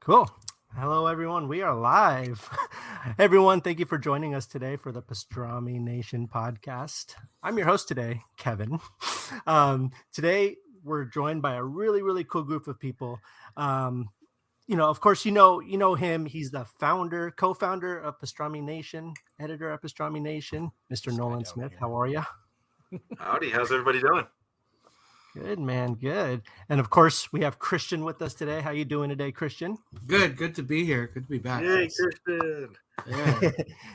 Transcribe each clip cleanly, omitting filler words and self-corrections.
Cool. Hello, everyone. We are live. Everyone, thank you for joining us today for the Pastrami Nation Podcast. I'm your host today, Kevin. Today, we're joined by a really, really cool group of people. Of course, you know him. He's the co-founder of Pastrami Nation, editor of Pastrami Nation, Mr. Nolan Smith. How are you? Howdy. How's everybody doing? Good, man. Good. And of course, we have Christian with us today. How you doing today, Christian? Good to be here. Good to be back. Yay, Christian. Yeah.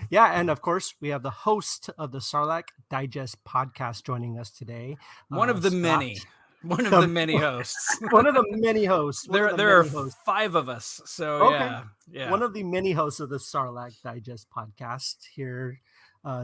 Yeah, and of course, we have the host of the Sarlacc Digest Podcast joining us today. One of the Scott. many hosts. One of the many hosts. There are five of us. So Okay. yeah. One of the many hosts of the Sarlacc Digest Podcast here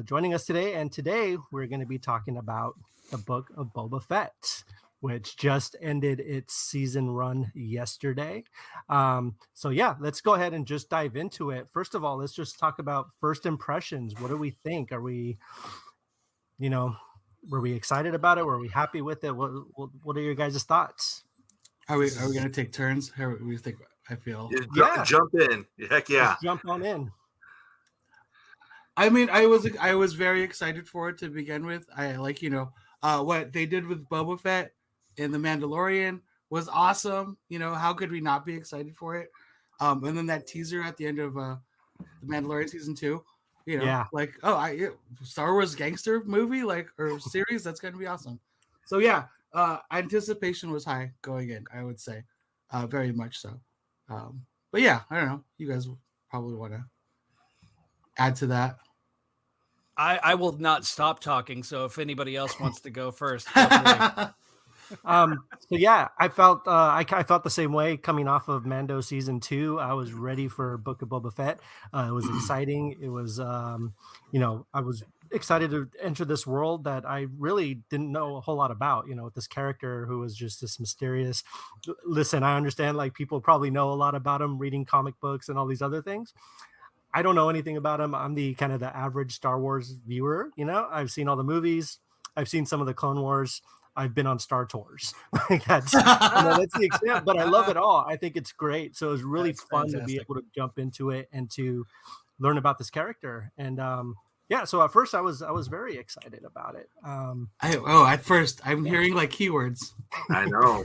joining us today. And today we're going to be talking about the Book of Boba Fett, which just ended its season run yesterday. So yeah, let's go ahead and just dive into it. First of all, let's just talk about first impressions. What do we think? Are we, were we excited about it? Were we happy with it? What are your guys' thoughts? Are we going to take turns? How do we think? I feel. Yeah. Jump in. Heck yeah. Let's jump on in. I mean, I was very excited for it to begin with. I like, what they did with Boba Fett in The Mandalorian was awesome. How could we not be excited for it? And then that teaser at the end of The Mandalorian season 2, Star Wars gangster movie, or series, that's going to be awesome. So yeah, anticipation was high going in, I would say, very much so. But yeah, I don't know. You guys will probably want to add to that. I will not stop talking. So if anybody else wants to go first, So yeah, I felt the same way coming off of Mando season 2. I was ready for Book of Boba Fett. It was exciting. It was, I was excited to enter this world that I really didn't know a whole lot about, with this character who was just this mysterious. Listen, I understand like people probably know a lot about him reading comic books and all these other things. I don't know anything about him. I'm the kind of the average Star Wars viewer. I've seen all the movies. I've seen some of the Clone Wars. I've been on Star Tours. that's the extent, but I love it all. I think it's great. So it was really fun to be able to jump into it and to learn about this character. And so at first I was very excited about it. At first I'm hearing like keywords. I know.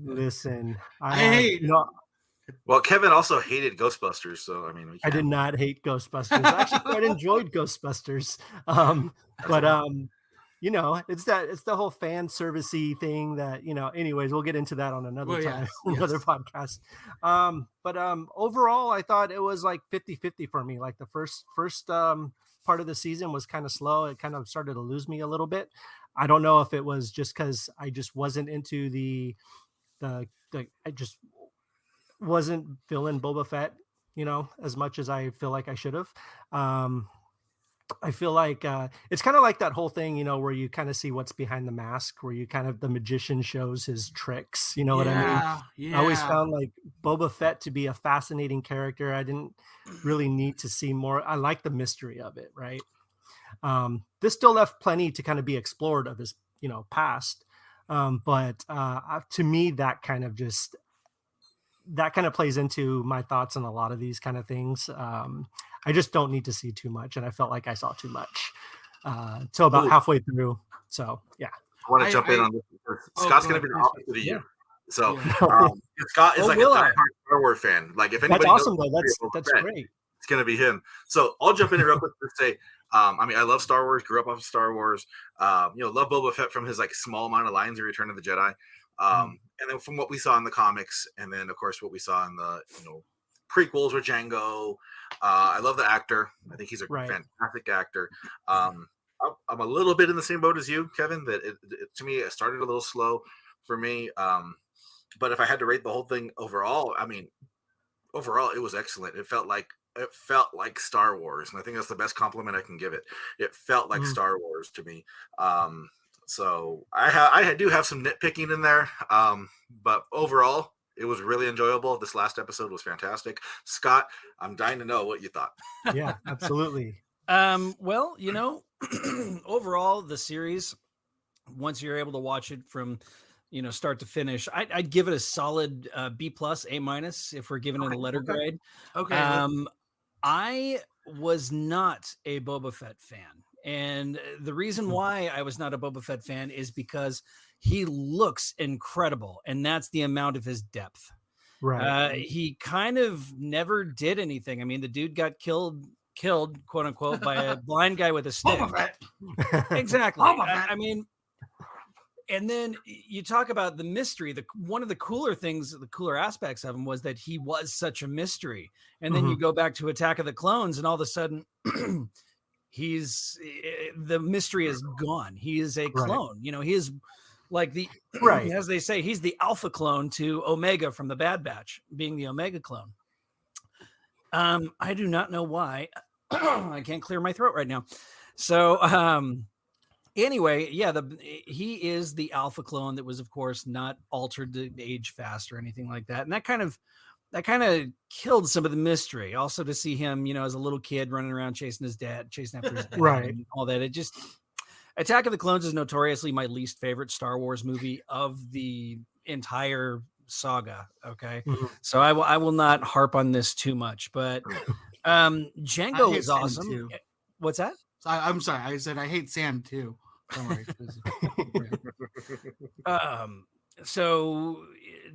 Listen, I hate. Well, Kevin also hated Ghostbusters, so I mean, I did not hate Ghostbusters. I actually quite enjoyed Ghostbusters, but it's the whole fan servicey thing that Anyways, we'll get into that on another time, another podcast. But overall, I thought it was like 50-50 for me. Like the first part of the season was kind of slow. It kind of started to lose me a little bit. I don't know if it was just because I just wasn't into I just wasn't feeling Boba Fett, as much as I feel like I should have. I feel like it's kind of like that whole thing, where you kind of see what's behind the mask, where you kind of the magician shows his tricks. You know what I mean? Yeah. I always found like Boba Fett to be a fascinating character. I didn't really need to see more. I like the mystery of it, right? This still left plenty to kind of be explored of his, past. But to me, that kind of plays into my thoughts on a lot of these kind of things. I just don't need to see too much. And I felt like I saw too much till about halfway through. So, yeah. I want to jump in on this. Scott's going to be the opposite of you. So Scott is like a diehard Star Wars fan. Like if anybody that's awesome, though. That's great. It's going to be him. So I'll jump in real quick to say, I love Star Wars, grew up off of Star Wars. Love Boba Fett from his like small amount of lines in Return of the Jedi. And then from what we saw in the comics, and then of course what we saw in the prequels with Django, I love the actor. I think he's a fantastic actor. I'm a little bit in the same boat as you, Kevin. That to me it started a little slow for me. But if I had to rate the whole thing overall, it was excellent. It felt like Star Wars, and I think that's the best compliment I can give it. It felt like Star Wars to me. So I do have some nitpicking in there, but overall, it was really enjoyable. This last episode was fantastic. Scott, I'm dying to know what you thought. Yeah, absolutely. Well, overall, the series, once you're able to watch it from start to finish. I'd give it a solid B+, A- if we're giving it a letter grade. Okay. I was not a Boba Fett fan. And the reason why I was not a Boba Fett fan is because he looks incredible. And that's the amount of his depth. Right. He kind of never did anything. I mean, the dude got killed, quote unquote, by a blind guy with a stick. Boba Fett. Exactly. Boba Fett. I mean, and then you talk about the mystery. One of the cooler aspects of him was that he was such a mystery. And then you go back to Attack of the Clones, and all of a sudden, the mystery is gone. He is a clone. He is like as they say, he's the alpha clone to Omega from the Bad Batch, being the Omega clone. I do not know why. I can't clear my throat right now. So, anyway, he is the alpha clone that was, of course, not altered to age fast or anything like that. And that kind of killed some of the mystery. Also, to see him, as a little kid running around chasing after his dad, and all that. It just, Attack of the Clones is notoriously my least favorite Star Wars movie of the entire saga. Okay, so I will not harp on this too much, but Django is awesome. Too. What's that? I'm sorry. I said I hate Sam too. Don't worry. So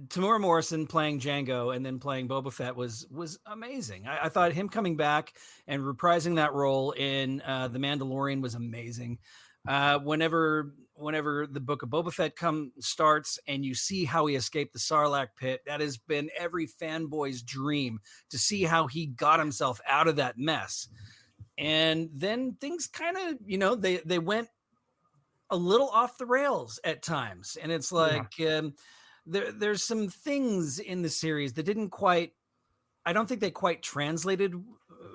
Tamura Morrison playing Django and then playing Boba Fett was amazing. I thought him coming back and reprising that role in The Mandalorian was amazing. Whenever the Book of Boba Fett starts and you see how he escaped the Sarlacc pit, that has been every fanboy's dream, to see how he got himself out of that mess. And then things kind of, they went a little off the rails at times. And it's like, there's some things in the series that I don't think they quite translated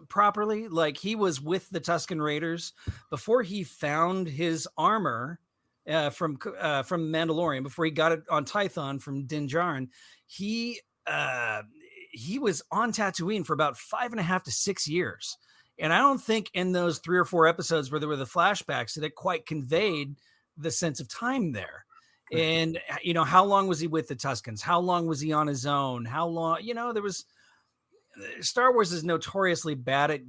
properly. Like, he was with the Tusken Raiders before he found his armor from Mandalorian, before he got it on Tython from Din Djarin. He was on Tatooine for about 5.5 to 6 years. And I don't think in those 3 or 4 episodes where there were the flashbacks that it quite conveyed the sense of time there. And, how long was he with the Tuskens? How long was he on his own? How long, Star Wars is notoriously bad at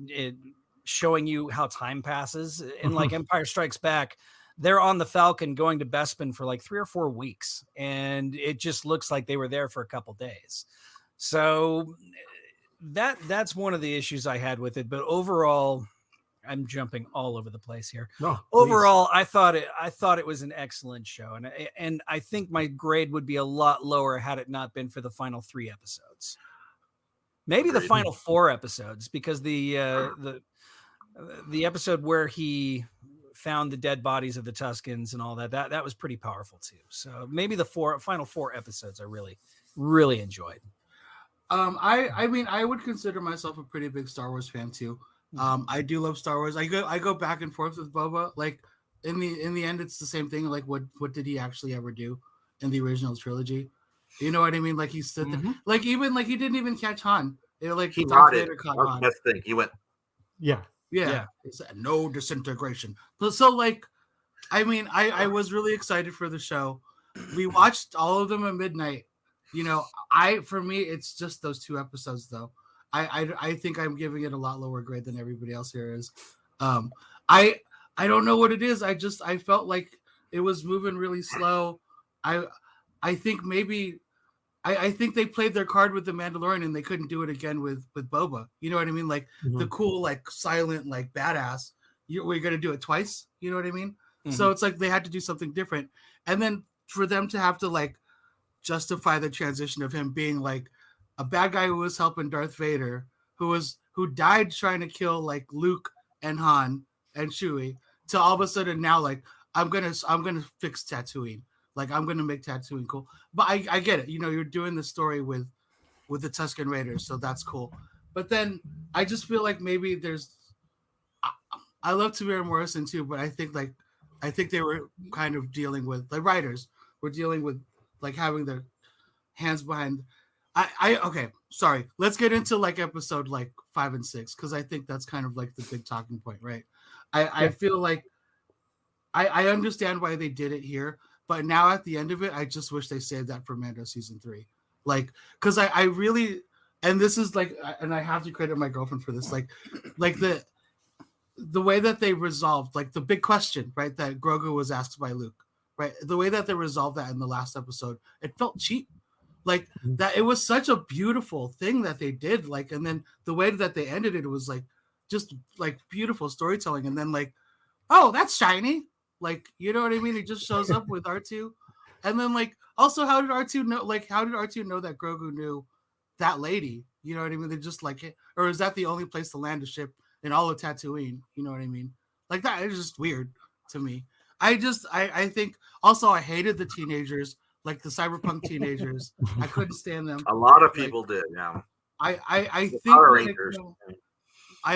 showing you how time passes. And like Empire Strikes Back, they're on the Falcon going to Bespin for like 3 or 4 weeks. And it just looks like they were there for a couple days. So that's one of the issues I had with it. But overall, I'm jumping all over the place here. No, overall, I thought it was an excellent show. And I think my grade would be a lot lower had it not been for the final 3 episodes. Maybe the final 4 episodes, because the episode where he found the dead bodies of the Tuskens and all that was pretty powerful too. So maybe the final 4 episodes I really, really enjoyed. I mean, I would consider myself a pretty big Star Wars fan too. I do love Star Wars. I go back and forth with Boba. Like in the end, it's the same thing. Like what did he actually ever do in the original trilogy? You know what I mean? Like he stood there, like he didn't even catch Han. Like he nodded. That was the best thing. He went, yeah. He said no disintegration. So like, I mean, I was really excited for the show. We watched all of them at midnight. For me, it's just those 2 episodes though. I think I'm giving it a lot lower grade than everybody else here is. I don't know what it is. I felt like it was moving really slow. I think maybe I think they played their card with the Mandalorian and they couldn't do it again with Boba. You know what I mean? Like the cool, like silent, like badass. We're gonna do it twice. You know what I mean? So it's like they had to do something different, and then for them to have to like justify the transition of him being like a bad guy who was helping Darth Vader, who died trying to kill like Luke and Han and Chewie, to all of a sudden now like I'm gonna fix Tatooine, like I'm gonna make Tatooine cool. But I get it, you're doing the story with the Tusken Raiders, so that's cool. But then I just feel like maybe I love Tamura Morrison too, but I think they were kind of dealing with, like, writers were dealing with like having their hands behind. Okay, sorry. Let's get into like episode like 5 and 6, because I think that's kind of like the big talking point, right? I feel like I understand why they did it here, But now at the end of it, I just wish they saved that for Mando season 3. Like, because I really, and this is like, and I have to credit my girlfriend for this, like the way that they resolved, like the big question, right, that Grogu was asked by Luke, right, the way that they resolved that in the last episode, it felt cheap. Like that, it was such a beautiful thing that they did. Like, and then the way that they ended it, it was like just like beautiful storytelling. And then like, oh, that's shiny. Like, you know what I mean? It just shows up with R2. And then like, also, how did R2 know? Like, how did R2 know that Grogu knew that lady? You know what I mean? They just like it, or is that the only place to land a ship in all of Tatooine? You know what I mean? Like that is just weird to me. I think also I hated the teenagers. Like the cyberpunk teenagers, I couldn't stand them. A lot of people did, yeah. I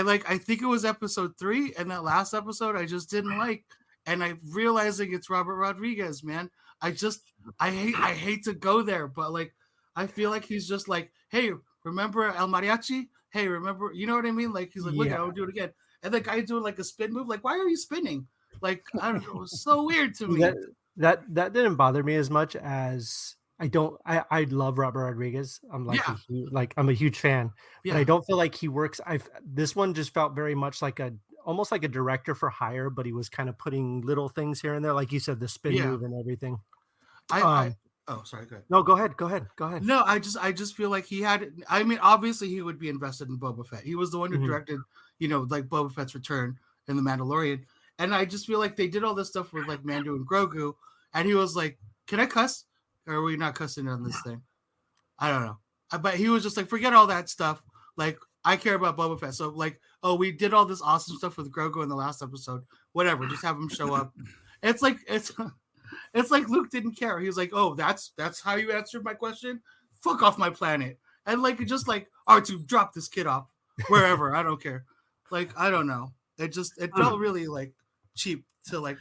think I think it was episode 3, and that last episode I just didn't like. And I'm realizing it's Robert Rodriguez, man. I hate to go there, but like I feel like he's just like, hey, remember El Mariachi? Hey, remember, you know what I mean? Like he's like, look, I'll do it again. And the guy doing like a spin move, like, why are you spinning? Like, I don't know, it was so weird to me. That didn't bother me as much as I love Robert Rodriguez. I'm like I'm a huge fan, but I don't feel like he works. This one just felt very much like almost like a director for hire, but he was kind of putting little things here and there, like you said, the spin move and everything. Oh, sorry, go ahead. No, go ahead. No, I just feel like he had. I mean, obviously he would be invested in Boba Fett. He was the one who directed, like Boba Fett's return in The Mandalorian. And I just feel like they did all this stuff with like Mando and Grogu, and he was like, "Can I cuss? Or are we not cussing on this thing?" I don't know. But he was just like, "Forget all that stuff. Like, I care about Boba Fett." So like, oh, we did all this awesome stuff with Grogu in the last episode. Whatever, just have him show up. It's like Luke didn't care. He was like, "Oh, that's how you answered my question? Fuck off my planet." And like, just like R2, drop this kid off wherever. I don't care. Like, I don't know. It felt really like cheap to like.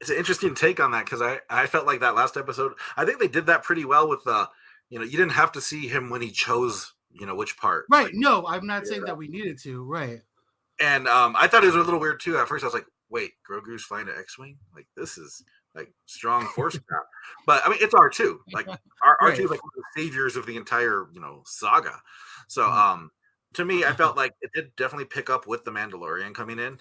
It's an interesting take on that, because I felt like that last episode, I think they did that pretty well with you didn't have to see him when he chose which part. Right. Like, no, I'm not saying that we needed to. Right. And I thought it was a little weird too. At first I was like, wait, Grogu's flying an X-Wing? Like, this is like strong force crap. But I mean, it's R2. Like R2 is like one of the saviors of the entire saga. So to me, I felt like it did definitely pick up with the Mandalorian coming in.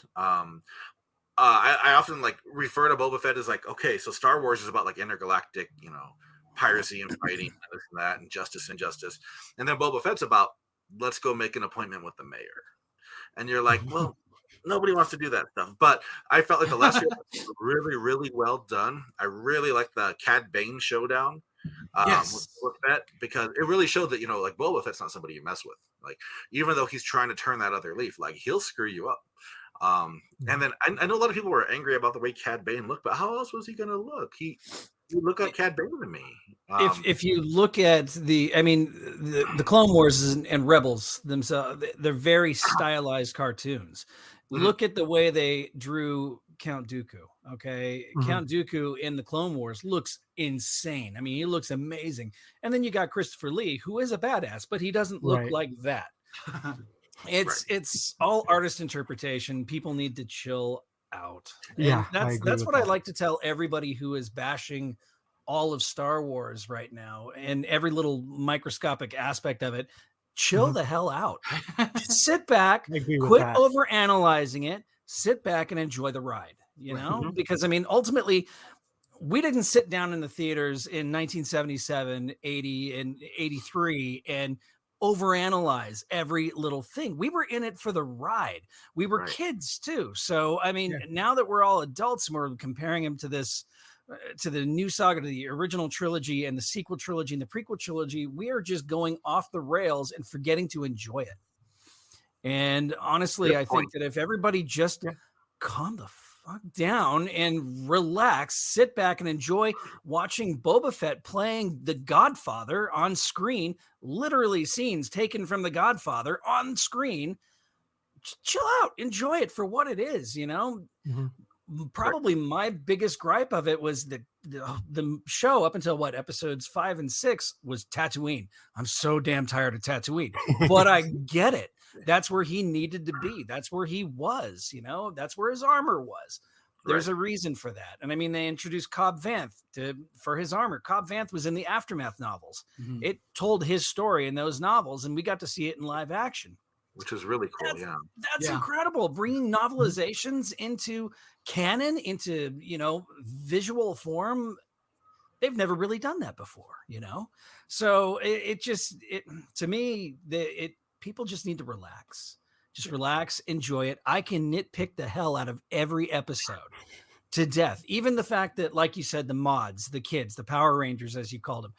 I often like refer to Boba Fett as like, okay, so Star Wars is about like intergalactic, piracy and fighting and this and that and justice and injustice. And then Boba Fett's about, let's go make an appointment with the mayor. And you're like, well, nobody wants to do that stuff. But I felt like the last year was really, really well done. I really liked the Cad Bane showdown with Boba Fett, because it really showed that, like Boba Fett's not somebody you mess with. Like, even though he's trying to turn that other leaf, like he'll screw you up. And then I know a lot of people were angry about the way Cad Bane looked, but how else was he going to look? He looked like Cad Bane to me. If you look at the Clone Wars and Rebels themselves, they're very stylized cartoons. Look at the way they drew Count Dooku. Okay, Count Dooku in the Clone Wars looks insane. I mean, he looks amazing. And then you got Christopher Lee, who is a badass, but he doesn't look like that. It's all artist interpretation. People need to chill out. And that's what I like to tell everybody who is bashing all of Star Wars right now and every little microscopic aspect of it. Chill the hell out. Sit back, quit over analyzing it, sit back and enjoy the ride, because I mean, ultimately we didn't sit down in the theaters in 1977, 80 and 83 and overanalyze every little thing. We were in it for the ride. We were kids too. So, I mean, now that we're all adults and we're comparing them to this, to the new saga, to the original trilogy and the sequel trilogy and the prequel trilogy, we are just going off the rails and forgetting to enjoy it. And honestly, I think that if everybody just calm the fuck down and relax, sit back and enjoy watching Boba Fett playing the Godfather on screen, literally scenes taken from the Godfather on screen, chill out, enjoy it for what it is, Probably my biggest gripe of it was the show up until episodes 5 and 6 was Tatooine. I'm so damn tired of Tatooine, but I get it. That's where he needed to be. That's where he was, that's where his armor was. There's a reason for that. And I mean, they introduced Cobb Vanth for his armor. Cobb Vanth was in the Aftermath novels. Mm-hmm. It told his story in those novels, and we got to see it in live action. Which is really cool. That's incredible. Bringing novelizations into canon, into, visual form. They've never really done that before, So to me, people just need to relax. Just relax, enjoy it. I can nitpick the hell out of every episode to death. Even the fact that, like you said, the mods, the kids, the Power Rangers, as you called them,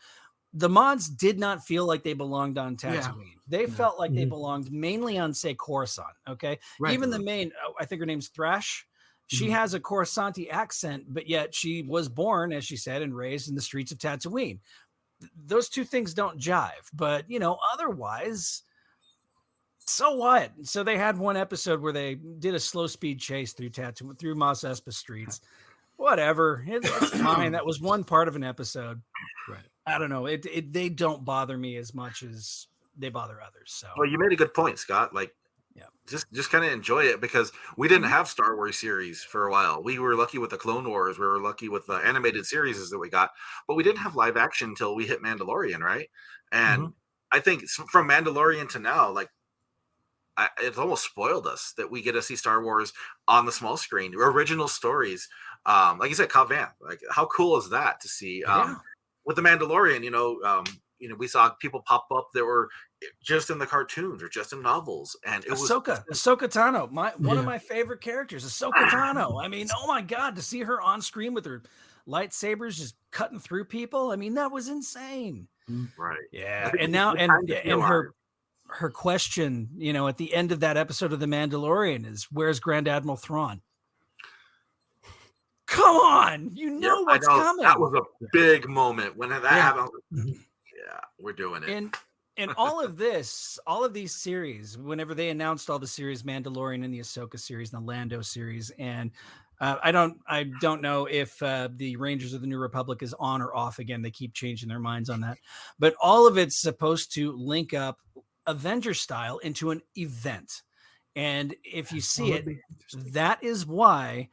the mods did not feel like they belonged on Tatooine. Yeah. They felt like they belonged mainly on, say, Coruscant. Okay. Right, even the main, I think her name's Thrash. She has a Coruscanti accent, but yet she was born, as she said, and raised in the streets of Tatooine. Those two things don't jive, but otherwise, so what? So they had one episode where they did a slow speed chase through Tatooine, through Mos Espa streets. Whatever, it's fine. That was one part of an episode. Right. I don't know. They don't bother me as much as they bother others. So, well, you made a good point, Scott. Like, just kind of enjoy it, because we didn't have Star Wars series for a while. We were lucky with the Clone Wars. We were lucky with the animated series that we got, but we didn't have live action until we hit Mandalorian, right? And I think from Mandalorian to now, like, it's almost spoiled us that we get to see Star Wars on the small screen, original stories. Like you said, Cobb Vanth. Like, how cool is that to see? With the Mandalorian, we saw people pop up that were just in the cartoons or just in novels, and it was Ahsoka Tano, one of my favorite characters, Ahsoka Tano. I mean, oh my God, to see her on screen with her lightsabers just cutting through people. I mean, that was insane. Right. Yeah. And now, and her question, at the end of that episode of The Mandalorian is, where's Grand Admiral Thrawn? Come on, what's coming. That was a big moment when that happened. Yeah, we're doing it. And all of these series, whenever they announced all the series, Mandalorian and the Ahsoka series and the Lando series, and I don't know if the Rangers of the New Republic is on or off again. They keep changing their minds on that, but all of it's supposed to link up Avenger style into an event. And if you see it, that is why,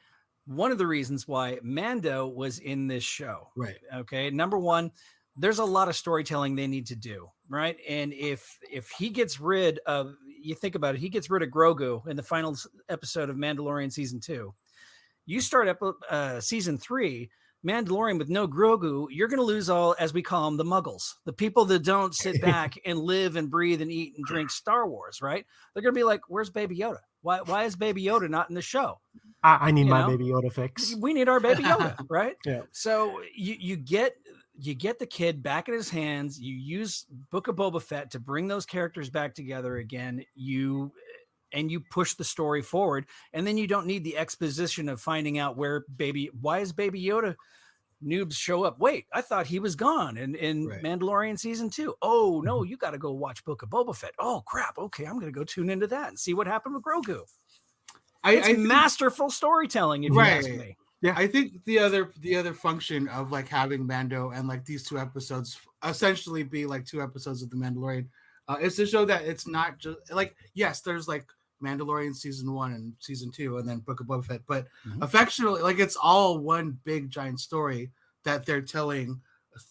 one of the reasons why Mando was in this show. Right. Okay. Number one, there's a lot of storytelling they need to do. Right. And if he gets rid of, you think about it, he gets rid of Grogu in the final episode of Mandalorian season 2. You start up season 3, Mandalorian with no Grogu, you're going to lose all, as we call them, the muggles, the people that don't sit back and live and breathe and eat and drink Star Wars, right? They're going to be like, where's Baby Yoda? Why is Baby Yoda not in the show? I need my Baby Yoda fix. We need our Baby Yoda, right? Yeah. So you get the kid back in his hands. You use Book of Boba Fett to bring those characters back together again. You push the story forward, and then you don't need the exposition of finding out why is Baby Yoda noobs show up? Wait, I thought he was gone in Mandalorian season 2. Oh no, you got to go watch Book of Boba Fett. Oh crap. Okay. I'm going to go tune into that and see what happened with Grogu. It's masterful storytelling, if you ask me. Yeah, I think the other function of like having Mando and like these 2 episodes essentially be like 2 episodes of The Mandalorian is to show that it's not just like, yes, there's like Mandalorian season 1 and season 2 and then Book of Boba Fett, but affectionately, like, it's all one big giant story that they're telling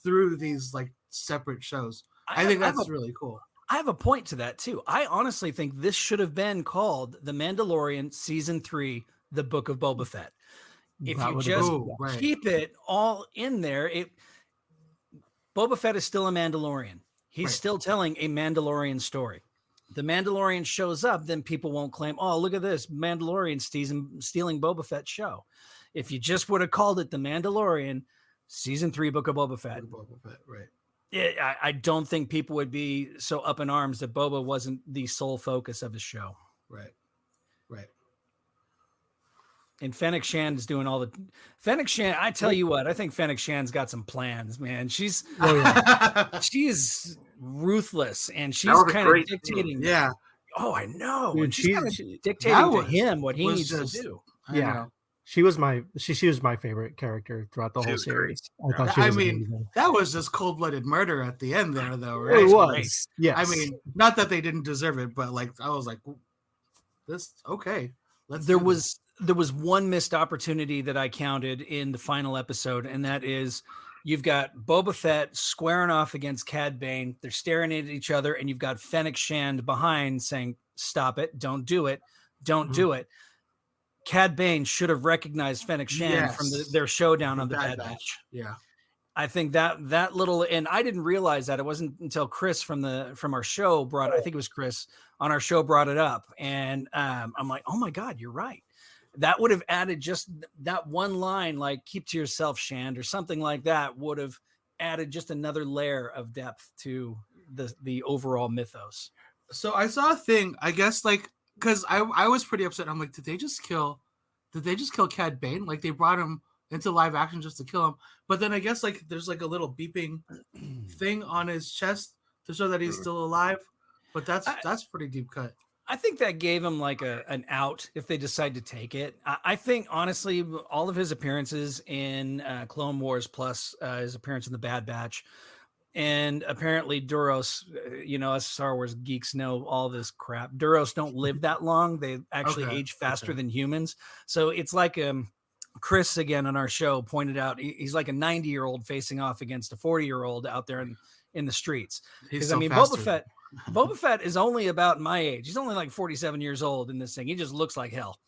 through these like separate shows. I think that's really cool. I have a point to that too. I honestly think this should have been called The Mandalorian season 3, The Book of Boba Fett. If you just keep it all in there, Boba Fett is still a Mandalorian. He's still telling a Mandalorian story. The Mandalorian shows up, then people won't claim, oh, look at this, Mandalorian stealing Boba Fett's show. If you just would have called it The Mandalorian season 3, Book of Boba Fett. Right. I don't think people would be so up in arms that Boba wasn't the sole focus of his show. Right. And Fennec Shand is doing all the Fennec Shand. I tell you what, I think Fennec Shand's got some plans, man. She's ruthless, and she's kind of dictating. Yeah. Oh, I know. Dude, and she's kind of dictating to him what he needs to do. Yeah. She was my favorite character throughout the whole series. I mean, that was just cold-blooded murder at the end there, though, right? It was. Yes. I mean, not that they didn't deserve it, but like I was like, this okay. There was there was one missed opportunity that I counted in the final episode, and that is you've got Boba Fett squaring off against Cad Bane. They're staring at each other, and you've got Fennec Shand behind saying, "Stop it. Don't do it. Don't do it." Cad Bane should have recognized Fennec Shand from their showdown on the Bad Batch. Yeah. I think that little, and I didn't realize that. It wasn't until Chris from our show I think it was Chris on our show brought it up. And I'm like, oh my God, you're right. That would have added just that one line, like keep to yourself, Shand, or something like that would have added just another layer of depth to the overall mythos. So I saw a thing, I guess, like, because I was pretty upset. I'm like, did they just kill Cad Bane? Like they brought him into live action just to kill him. But then I guess like there's like a little beeping thing on his chest to show that he's still alive. But that's pretty deep cut. I think that gave him like an out if they decide to take it. I think honestly, all of his appearances in Clone Wars plus his appearance in the Bad Batch, and apparently Duros, us Star Wars geeks know all this crap. Duros don't live that long. They actually age faster than humans. So it's like Chris again on our show pointed out he's like a 90-year-old facing off against a 40-year-old out there in the streets. Because so Boba Fett is only about my age. He's only like 47 years old in this thing. He just looks like hell.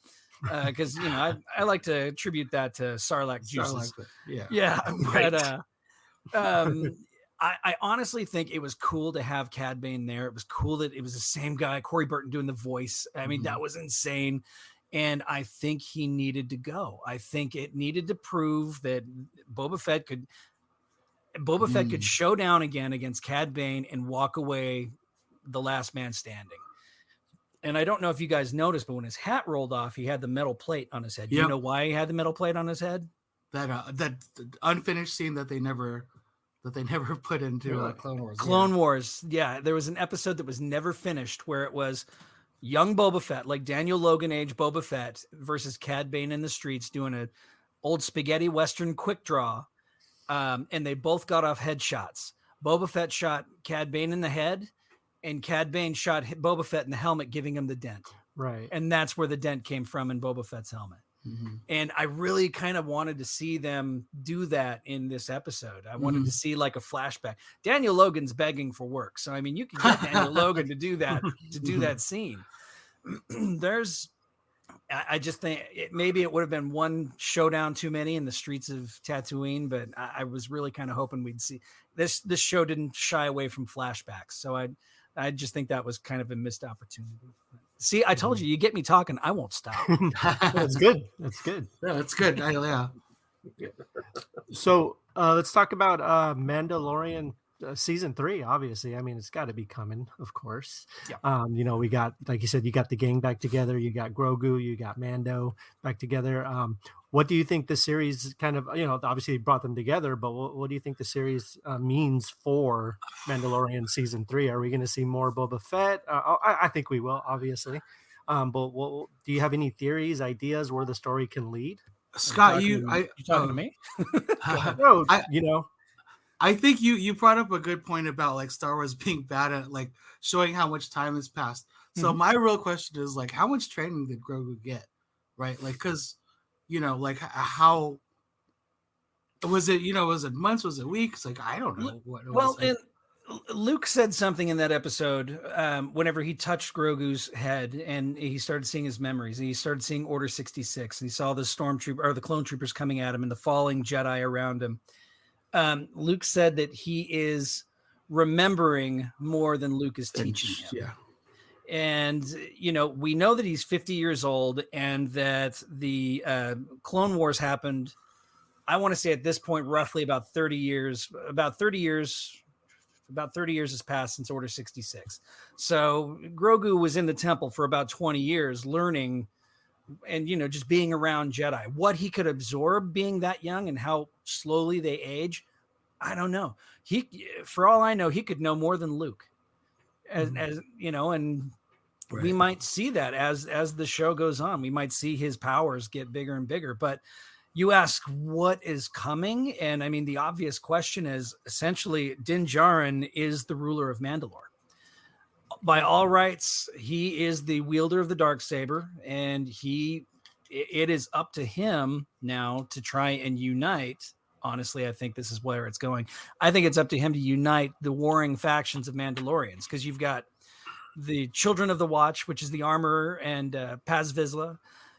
Because I like to attribute that to Sarlacc juices. Yeah. Right. But I honestly think it was cool to have Cad Bane there. It was cool that it was the same guy, Corey Burton, doing the voice. I mean, that was insane. And I think he needed to go. I think it needed to prove that Boba Fett could show down again against Cad Bane and walk away the last man standing. And I don't know if you guys noticed, but when his hat rolled off, he had the metal plate on his head. Do you know why he had the metal plate on his head? That unfinished scene that they never put into Clone Wars. Yeah, there was an episode that was never finished where it was young Boba Fett, like Daniel Logan age Boba Fett versus Cad Bane in the streets doing a old spaghetti Western quick draw. And they both got off headshots. Boba Fett shot Cad Bane in the head, and Cad Bane shot Boba Fett in the helmet, giving him the dent. Right. And that's where the dent came from in Boba Fett's helmet. Mm-hmm. And I really kind of wanted to see them do that in this episode. I wanted to see like a flashback. Daniel Logan's begging for work. So, I mean, you can get Daniel Logan to do that scene. I just think maybe it would have been one showdown too many in the streets of Tatooine, but I was really kind of hoping we'd see this show didn't shy away from flashbacks. So I just think that was kind of a missed opportunity. See, I told you get me talking. I won't stop. That's good. That's good. Yeah, that's good. Yeah. So let's talk about Mandalorian season 3. Obviously, I mean, it's got to be coming, of course. Yeah. We got, like you said, you got the gang back together. You got Grogu. You got Mando back together. What do you think the series kind of, obviously brought them together, but what do you think the series means for Mandalorian season 3? Are we going to see more Boba Fett? I think we will, obviously. But do you have any theories, ideas where the story can lead? Scott, you talking to me? No, I think you brought up a good point about like Star Wars being bad at like showing how much time has passed. So my real question is like, how much training did Grogu get? Right? Like, because like how was it? Was it months? Was it weeks? Like, I don't know what it was. And Luke said something in that episode whenever he touched Grogu's head and he started seeing his memories and he started seeing Order 66 and he saw the stormtrooper or the clone troopers coming at him and the falling Jedi around him. Luke said that he is remembering more than Luke is teaching him. Yeah. And, we know that he's 50 years old and that the Clone Wars happened, I want to say at this point, roughly about 30 years has passed since Order 66. So Grogu was in the temple for about 20 years learning and, just being around Jedi. What he could absorb being that young and how slowly they age, I don't know. For all I know, he could know more than Luke. As and right. We might see that as the show goes on. We might see his powers get bigger and bigger. But you ask what is coming, and I mean the obvious question is essentially Din Djarin is the ruler of Mandalore. By all rights, he is the wielder of the Darksaber, and he it is up to him now to try and unite. Honestly, I think this is where it's going. I think it's up to him to unite the warring factions of Mandalorians, because you've got the Children of the Watch, which is the Armorer and Paz Vizsla.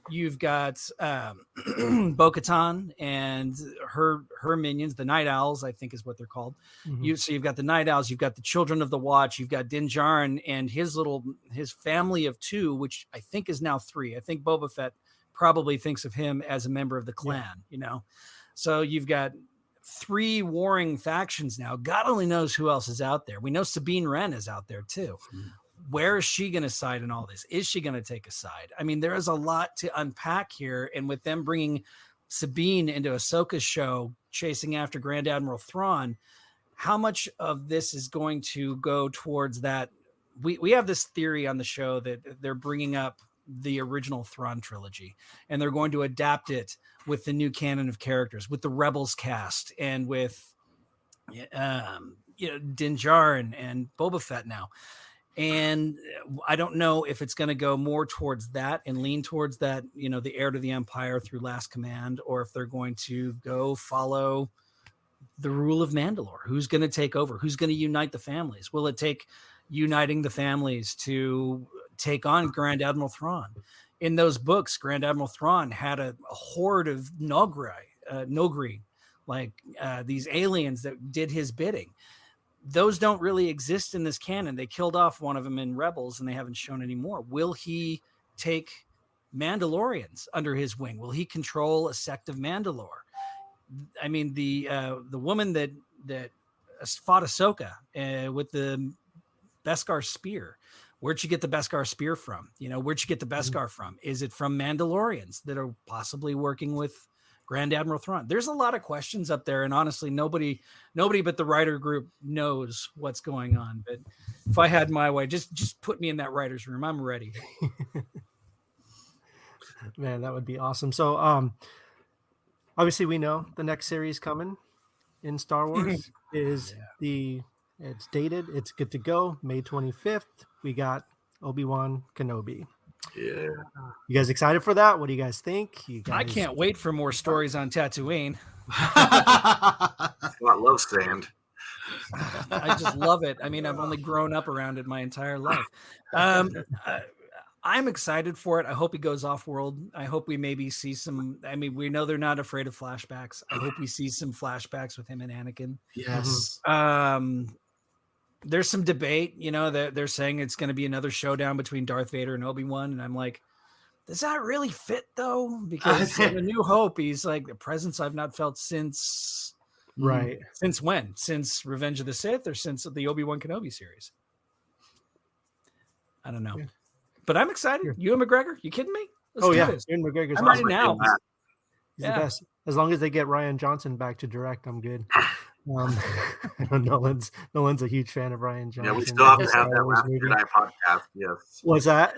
You've got Bo-Katan and her minions, the Night Owls, I think is what they're called. Mhm. So you've got the Night Owls, you've got the Children of the Watch, you've got Din Djarin and his family of 2, which I think is now 3. I think Boba Fett probably thinks of him as a member of the clan, you know. So you've got 3 warring factions now. God only knows who else is out there. We know Sabine Wren is out there too. Where is she going to side in all this? Is she going to take a side? I mean, there is a lot to unpack here. And with them bringing Sabine into Ahsoka's show, chasing after Grand Admiral Thrawn, how much of this is going to go towards that? We have this theory on the show that they're bringing up the original Thrawn trilogy, and they're going to adapt it with the new canon of characters, with the Rebels cast, and with Din Djarin and Boba Fett now. And I don't know if it's going to go more towards that and lean towards that, you know, the heir to the Empire through Last Command, or if they're going to go follow the rule of Mandalore. Who's going to take over? Who's going to unite the families? Will it take uniting the families to take on Grand Admiral Thrawn? In those books, Grand Admiral Thrawn had a horde of Nogri, like these aliens that did his bidding. Those don't really exist in this canon. They killed off one of them in Rebels, and they haven't shown any more. Will he take Mandalorians under his wing? Will he control a sect of Mandalore? I mean, the woman that fought Ahsoka with the Beskar spear. Where'd you get the Beskar spear from? You know, where'd you get the Beskar from? Is it from Mandalorians that are possibly working with Grand Admiral Thrawn? There's a lot of questions up there, and honestly, nobody but the writer group knows what's going on. But if I had my way, just put me in that writer's room. I'm ready. Man, that would be awesome. So, obviously, we know the next series coming in Star Wars is it's dated. It's good to go. May 25th. We got Obi-Wan Kenobi. Yeah. You guys excited for that? What do you guys think? I can't wait for more stories on Tatooine. It's not love sand. I just love it. I mean, I've only grown up around it my entire life. I'm excited for it. I hope he goes off world. I hope we maybe see some. I mean, we know they're not afraid of flashbacks. I hope we see some flashbacks with him and Anakin. Yes. There's some debate, you know, that they're saying it's going to be another showdown between Darth Vader and Obi-Wan. And I'm like, does that really fit though? Because in A New Hope, he's like, the presence I've not felt since. Right. Since when? Since Revenge of the Sith, or since the Obi-Wan Kenobi series? I don't know. Yeah. But I'm excited. Ewan McGregor, you kidding me? Let's do this. Ewan McGregor's I'm ready now. He's the best. As long as they get Rian Johnson back to direct, I'm good. Nolan's a huge fan of Rian Johnson. Yeah, we still have to have that Last Jedi podcast. Yes. What's that?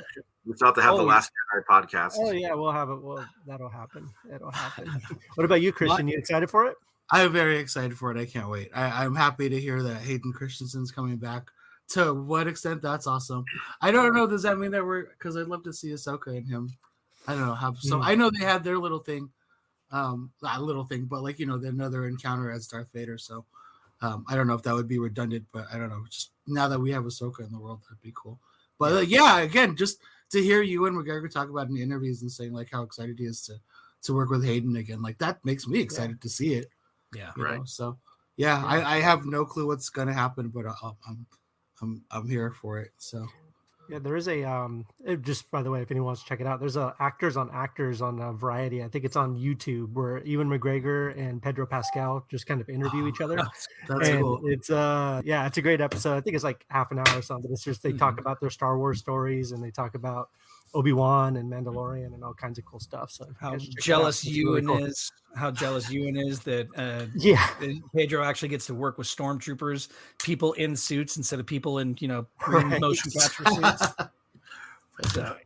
We still have to have the Last Jedi podcast. Oh yeah, we'll have it. Well, that'll happen. It'll happen. What about you, Christian? You excited for it? I'm very excited for it. I can't wait. I'm happy to hear that Hayden Christensen's coming back. To what extent? That's awesome. I don't know. Does that mean that because I'd love to see Ahsoka and him. I don't know. So I know they had their little thing. Not a little thing, but like, you know, another encounter as Darth Vader. So I don't know if that would be redundant, but I don't know. Just now that we have Ahsoka in the world, that'd be cool. But again, just to hear Ewan McGregor talk about in interviews and saying like how excited he is to work with Hayden again, like that makes me excited to see it. Yeah, right. So I have no clue what's gonna happen, but I'm here for it. So. Yeah, there is a just by the way, if anyone wants to check it out, there's a actors on Variety. I think it's on YouTube where Ewan McGregor and Pedro Pascal just kind of interview each other. That's cool. It's it's a great episode. I think it's like half an hour or something. It's just they talk about their Star Wars stories and they talk about Obi-Wan and Mandalorian and all kinds of cool stuff. So how jealous Ewan is. How jealous Ewan is that Pedro actually gets to work with stormtroopers, people in suits instead of people in motion capture suits. So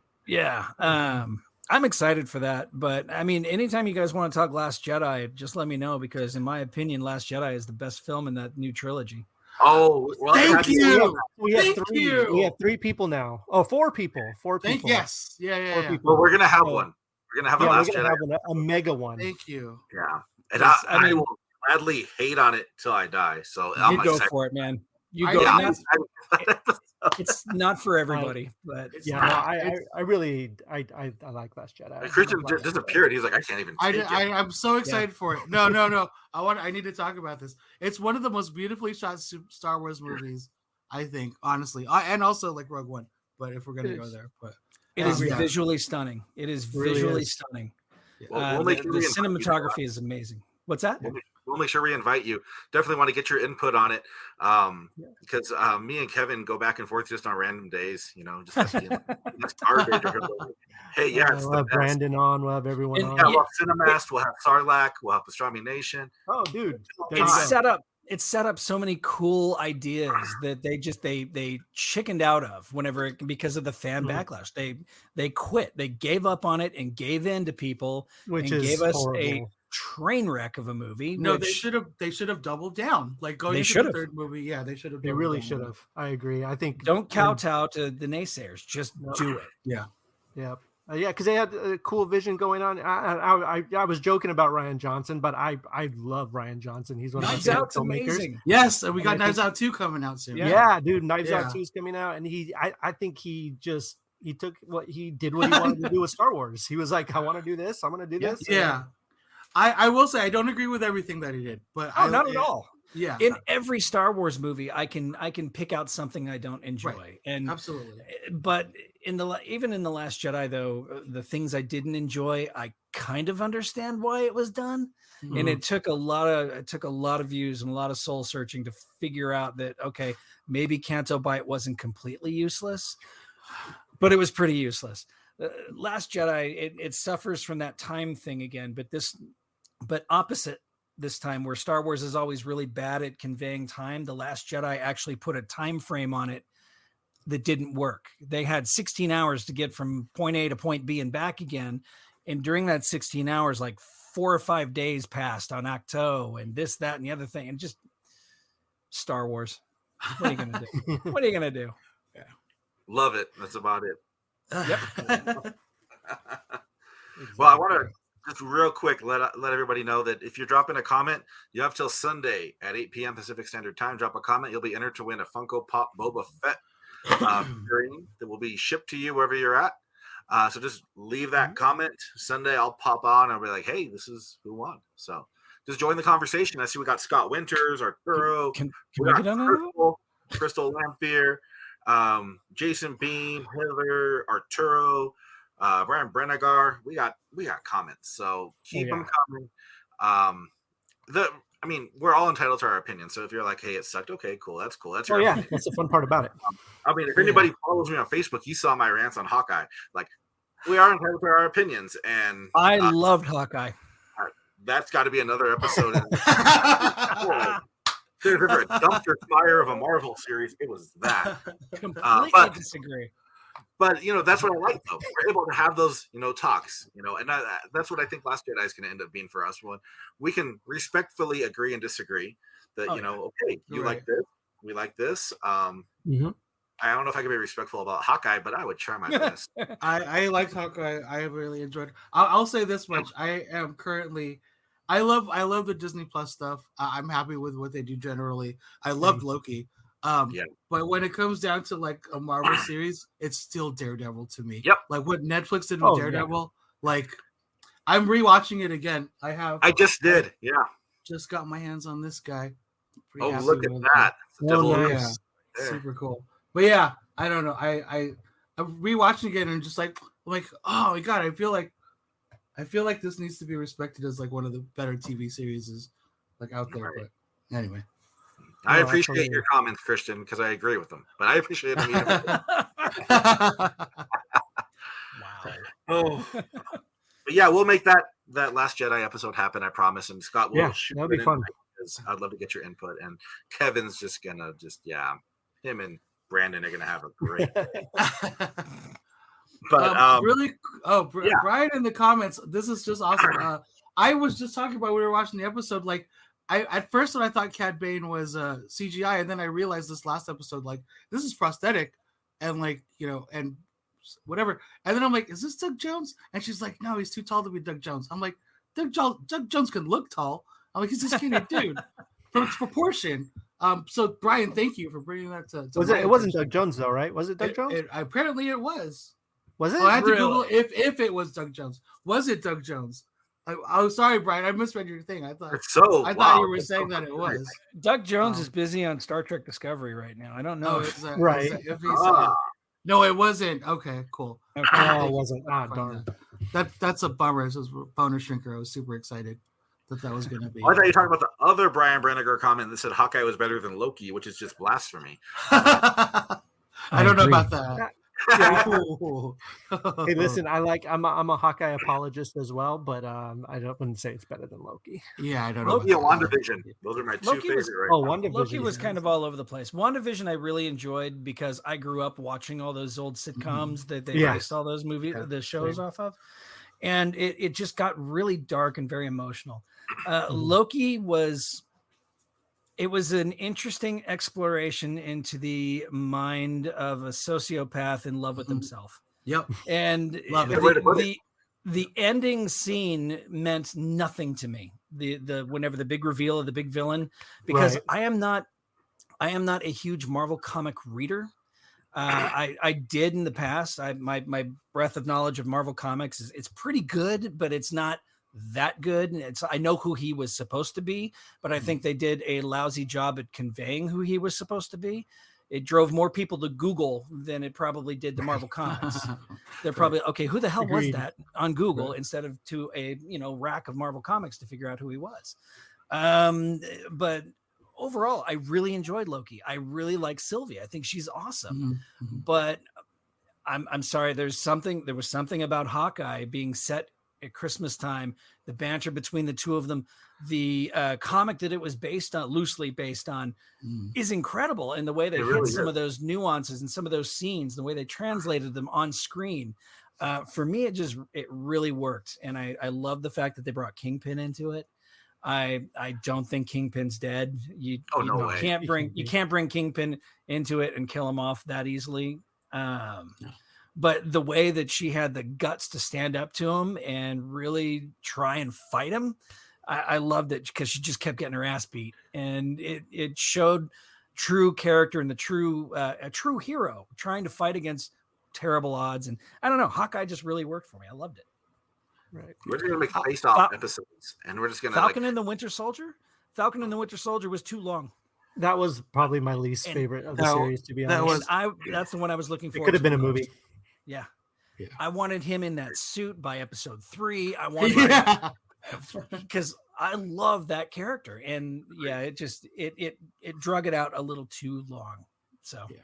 I'm excited for that. But I mean, anytime you guys want to talk Last Jedi, just let me know, because in my opinion, Last Jedi is the best film in that new trilogy. Oh, well, thank you. We have 3 people now. Oh, 4 people. 4 people. Yes. Yeah. Well, we're gonna have one. We're gonna have a Yeah, we're Last gonna Jedi. have a mega one. Thank you. Yeah, and Yes, I will gladly hate on it till I die. So I'm You go excited. for it, man. You I- go. yeah, It's not for everybody, but It's Yeah, not. I really I like Last Jedi. And Christian I love Last Jedi. disappeared. He's like, I can't even take it. I'm so excited for it. No. I need to talk about this. It's one of the most beautifully shot Star Wars movies, I think, honestly, and also like Rogue One. But if we're gonna go there, but it is yeah. visually stunning. It is Really visually is. stunning. We'll make sure The we invite you. cinematography is amazing. What's that? We'll make sure we invite you. Definitely want to get your input on it, because me and Kevin go back and forth just on random days. Just it's garbage. Hey, yeah, it's We'll the have best. Brandon on. We'll have everyone And- on. Yeah, we'll have Cinemast. We'll have Sarlacc. We'll have Pastrami Nation. Oh, dude, there you It's go. set up so many cool ideas that they chickened out of because of the fan backlash. They quit. They gave up on it and gave in to people, Which and is gave us a horrible. train wreck of a movie. No, which they should have doubled down. Like going They into should the have. third movie, yeah, they should have. They doubled really down. should have. I agree. I think don't kowtow to the naysayers. Just do it. Yeah. Yeah, because they had a cool vision going on. I was joking about Ryan Johnson, but I love Ryan Johnson. He's one of my Knives favorite Out's filmmakers. amazing. Yes, and we And got I Knives think- Out 2 coming out soon. Yeah, dude, Knives Yeah. Out 2 is coming out, and I think he took what he wanted to do with Star Wars. He was like, I want to do this. I'm going to do this. Yeah. I will say I don't agree with everything that he did, but Oh, not at all. Yeah, In every Star Wars movie, I can pick out something I don't enjoy, Right. and absolutely. but even in the Last Jedi, though, the things I didn't enjoy, I kind of understand why it was done, and it took a lot of views and a lot of soul searching to figure out that okay, maybe Canto Bight wasn't completely useless, but it was pretty useless. Last Jedi, it suffers from that time thing again, but opposite this time, where Star Wars is always really bad at conveying time. The Last Jedi actually put a time frame on it that didn't work. They had 16 hours to get from point A to point B and back again. And during that 16 hours, like 4 or 5 days passed on Acto and this, that, and the other thing. And just Star Wars. What are you going to do? What are you going to do? Love it. That's about it. Yep. Well, I want to just real quick let everybody know that if you're dropping a comment, you have till Sunday at 8 p.m. Pacific Standard Time. Drop a comment. You'll be entered to win a Funko Pop Boba Fett figurine that will be shipped to you wherever you're at. So just leave that comment. Sunday, I'll pop on and I'll be like, hey, this is who won. So just join the conversation. I see we got Scott Winters, Arturo, Can we get on that? Crystal Lamphere, Jason Beam, Heather, Arturo, Brian Brenegar. We got comments, so keep them coming. We're all entitled to our opinion. So if you're like, hey, it sucked, okay, cool, that's cool. That's your opinion. That's the fun part about it. If anybody follows me on Facebook, you saw my rants on Hawkeye. Like, we are entitled to our opinions, and I loved Hawkeye. that's got to be another episode. There's ever a dumpster fire of a Marvel series, it was that. Completely disagree. But that's what I like, though. We're able to have those talks, and that's what I think Last Jedi is going to end up being for us. When we can respectfully agree and disagree. That okay, you like this, we like this. I don't know if I can be respectful about Hawkeye, but I would try my best. I liked Hawkeye. I really enjoyed it. I'll say this much: I am currently. I love the Disney Plus stuff. I'm happy with what they do generally. I loved Loki. But when it comes down to like a Marvel series, it's still Daredevil to me. Yep. Like what Netflix did with Daredevil. Like I'm rewatching it again. I just did. Yeah. Just got my hands on this guy. Pretty Oh, happy look at with that. Oh, it. nice. Yeah. Super cool. But yeah, I don't know. I'm rewatching again and just like oh my god, I feel like this needs to be respected as like one of the better TV series like out there. Right. But anyway. I appreciate your comments, Christian, because I agree with them. But I appreciate them. Wow. But yeah, we'll make that Last Jedi episode happen, I promise. And Scott will shoot that'll be it fun. because I'd love to get your input. And Kevin's just gonna him and Brandon are gonna have a great But Brian in the comments, this is just awesome. I was just talking about, we were watching the episode, like at first when I thought Cad Bane was CGI, and then I realized this last episode, like this is prosthetic, and like and whatever. And then I'm like, is this Doug Jones? And she's like, no, he's too tall to be Doug Jones. I'm like, Doug Jones can look tall. I'm like, he's a skinny dude from its proportion. So Brian, thank you for bringing that to it wasn't Doug Jones though, right? Was it Doug Jones? Apparently it was. Was it? I had to Google if it was Doug Jones. Was it Doug Jones? I'm sorry, Brian. I misread your thing. I thought you were saying that it was. Doug Jones is busy on Star Trek Discovery right now. I don't know. No, it wasn't. Okay, cool. Okay. Oh, it wasn't. Darn. That's a bummer. This was Boner Shrinker. I was super excited that was going to be. I thought you were talking about the other Brian Brenniger comment that said Hawkeye was better than Loki, which is just blasphemy. I don't know about that. Hey, listen, I'm a Hawkeye apologist as well, but I wouldn't say it's better than Loki. Yeah, I don't know. Loki and WandaVision. Those are my two favorites. WandaVision. Loki was kind of all over the place. WandaVision I really enjoyed because I grew up watching all those old sitcoms that they based all those the shows off of. And it just got really dark and very emotional. Loki was an interesting exploration into the mind of a sociopath in love with himself. Yep. And the ending scene meant nothing to me. The whenever the big reveal of the big villain, because I am not a huge Marvel comic reader. I did in the past. My breadth of knowledge of Marvel comics it's pretty good, but it's not that good. I know who he was supposed to be, but I think they did a lousy job at conveying who he was supposed to be. It drove more people to Google than it probably did to Marvel Comics. They're probably okay. Who the hell was that on Google instead of to a rack of Marvel Comics to figure out who he was. But overall, I really enjoyed Loki. I really like Sylvie. I think she's awesome. But I'm sorry. There was something about Hawkeye being set at Christmas time, the banter between the two of them, the comic that it was loosely based on is incredible. And the way they hit some of those nuances and some of those scenes, the way they translated them on screen, for me, it really worked. And I love the fact that they brought Kingpin into it. I don't think Kingpin's dead. You can't bring Kingpin into it and kill him off that easily. But the way that she had the guts to stand up to him and really try and fight him, I loved it because she just kept getting her ass beat, and it showed true character and a true hero trying to fight against terrible odds. And I don't know, Hawkeye just really worked for me. I loved it. Right. We're just gonna make face-off episodes, and we're just gonna Falcon and the Winter Soldier. Falcon and the Winter Soldier was too long. That was probably my least favorite of the series, to be honest. That's the one I was looking for. It could have been a movie. Yeah. I wanted him in that suit by episode 3. I wanted because I love that character, and it drug it out a little too long. So yeah,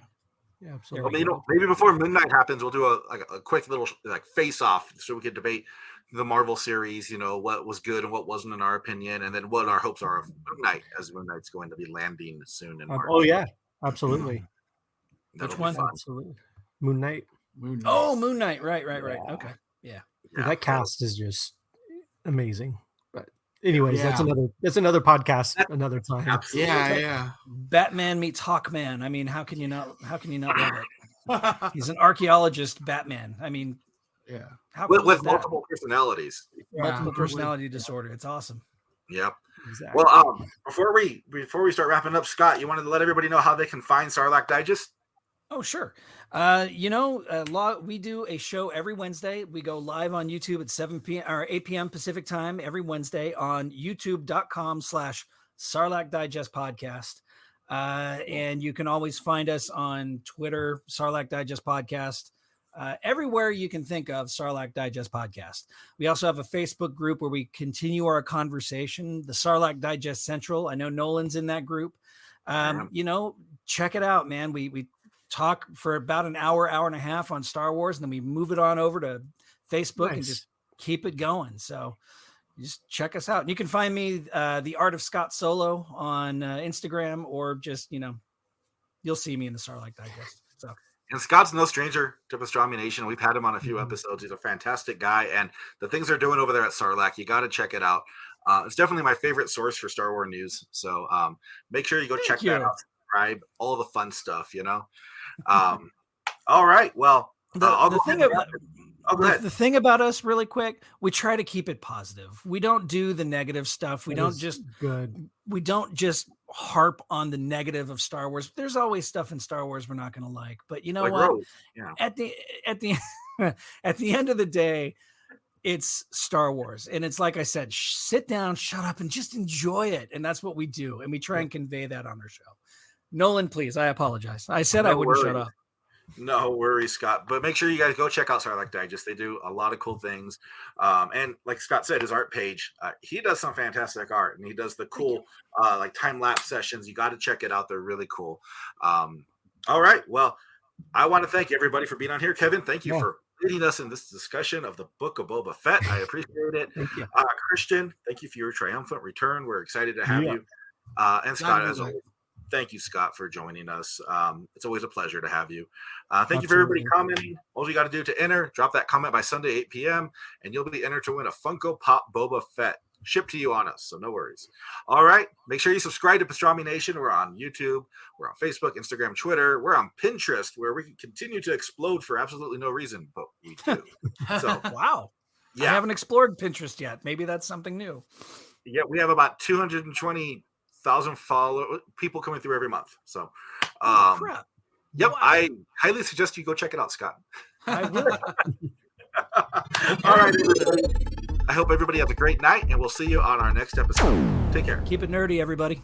absolutely. Well, maybe before Moon Knight happens, we'll do a quick little face off so we could debate the Marvel series. What was good and what wasn't in our opinion, and then what our hopes are of Moon Knight, as Moon Knight's going to be landing soon in March. Oh yeah, absolutely. Which one? Absolutely. Moon Knight. Oh, Moon Knight. Right. Okay. Yeah. That cast is just amazing. But anyways, that's another podcast another time. Absolutely. Yeah. Batman meets Hawkman. I mean, how can you not love it? He's an archaeologist, Batman. I mean, with multiple personalities. Multiple personality disorder. It's awesome. Yep. Exactly. Well, before we start wrapping up, Scott, you wanted to let everybody know how they can find Sarlacc Digest? Oh, sure. We do a show every Wednesday. We go live on YouTube at 7 p.m. or 8 p.m. Pacific time every Wednesday on youtube.com/Sarlacc Digest Podcast. And you can always find us on Twitter, Sarlacc Digest Podcast, everywhere you can think of Sarlacc Digest Podcast. We also have a Facebook group where we continue our conversation, the Sarlacc Digest Central. I know Nolan's in that group. Check it out, man. We talk for about an hour and a half on Star Wars, and then we move it on over to Facebook and just keep it going. So just check us out. And you can find me, The Art of Scott Solo on Instagram, or just, you'll see me in the Sarlacc Digest. So. And Scott's no stranger to Pastrami Nation. We've had him on a few episodes. He's a fantastic guy. And the things they're doing over there at Sarlacc, you got to check it out. It's definitely my favorite source for Star Wars news. So make sure you go check that out. Subscribe, all the fun stuff, All right. Well, The thing about us, really quick, we try to keep it positive. We don't do the negative stuff. We don't just harp on the negative of Star Wars. There's always stuff in Star Wars we're not going to like. But you know what? Yeah. At the at the end of the day, it's Star Wars, and it's like I said, sit down, shut up, and just enjoy it. And that's what we do, and we try and convey that on our show. Nolan, please, I apologize. I said I wouldn't shut up. No worries, Scott. But make sure you guys go check out Sarlacc Digest. They do a lot of cool things. And like Scott said, his art page, he does some fantastic art, and he does the cool like time-lapse sessions. You got to check it out. They're really cool. All right. Well, I want to thank everybody for being on here. Kevin, thank you for leading us in this discussion of the Book of Boba Fett. I appreciate it. Thank you. Christian, thank you for your triumphant return. We're excited to have you. And Scott, as always, thank you, Scott, for joining us. It's always a pleasure to have you. Thank you for everybody commenting. All you got to do to enter, drop that comment by Sunday, 8 p.m., and you'll be entered to win a Funko Pop Boba Fett shipped to you on us, so no worries. All right, make sure you subscribe to Pastrami Nation. We're on YouTube, we're on Facebook, Instagram, Twitter, we're on Pinterest, where we can continue to explode for absolutely no reason, but we do. So wow. I haven't explored Pinterest yet. Maybe that's something new. Yeah, we have about 220,000 people coming through every month. So, crap. Yep, wow. I highly suggest you go check it out, Scott. I will. All right, everybody. I hope everybody has a great night, and we'll see you on our next episode. Take care. Keep it nerdy, everybody.